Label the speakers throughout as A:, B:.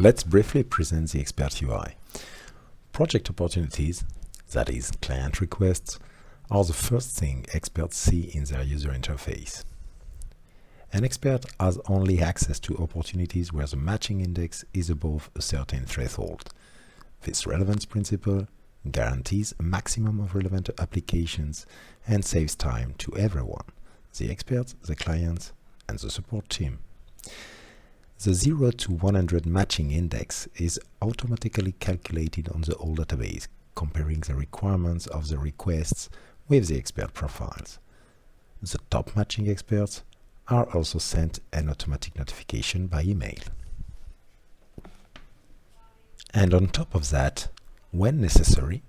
A: Let's briefly present the Expert UI. Project opportunities, that is, client requests, are the first thing experts see in their user interface. An expert has only access to opportunities where the matching index is above a certain threshold. This relevance principle guarantees a maximum of relevant applications and saves time to everyone, the experts, the clients, and the support team. The 0 to 100 matching index is automatically calculated on the whole database, comparing the requirements of the requests with the expert profiles. The top matching experts are also sent an automatic notification by email. And on top of that, when necessary,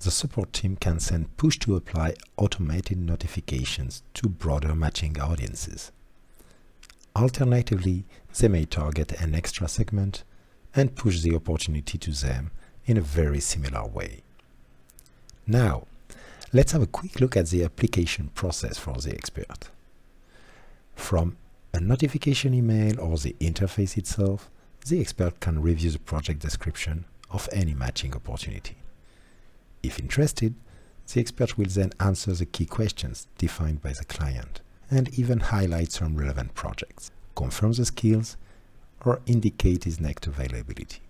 A: the support team can send push-to-apply automated notifications to broader matching audiences. Alternatively, they may target an extra segment and push the opportunity to them in a very similar way. Now, let's have a quick look at the application process for the expert. From a notification email or the interface itself, the expert can review the project description of any matching opportunity. If interested, the expert will then answer the key questions defined by the client and even highlight some relevant projects, confirm the skills, or indicate his next availability.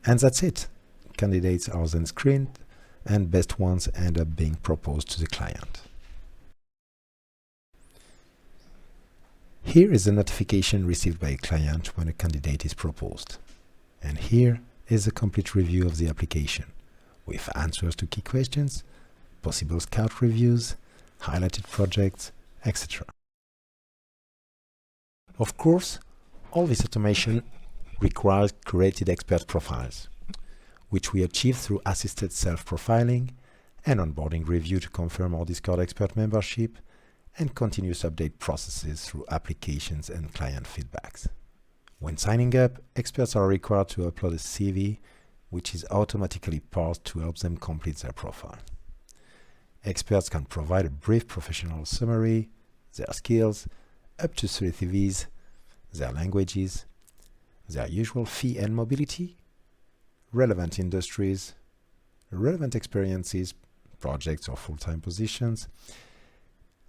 A: And that's it. Candidates are then screened and best ones end up being proposed to the client. Here is the notification received by a client when a candidate is proposed. And here is a complete review of the application, with answers to key questions, possible scout reviews, highlighted projects, etc. Of course, all this automation requires curated expert profiles, which we achieve through assisted self-profiling and onboarding review to confirm or discard expert membership, and continuous update processes through applications and client feedbacks. When signing up, experts are required to upload a CV, which is automatically parsed to help them complete their profile. Experts can provide a brief professional summary, their skills, up to 3 CVs, their languages, their usual fee and mobility, relevant industries, relevant experiences, projects or full-time positions,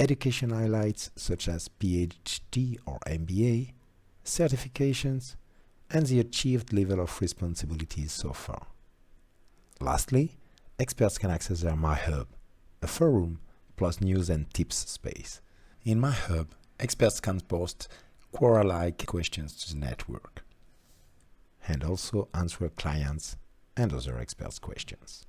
A: education highlights such as PhD or MBA, certifications, and the achieved level of responsibilities so far. Lastly, experts can access their My Hub, a forum plus news and tips space. In My Hub, experts can post Quora-like questions to the network and also answer clients and other experts' questions.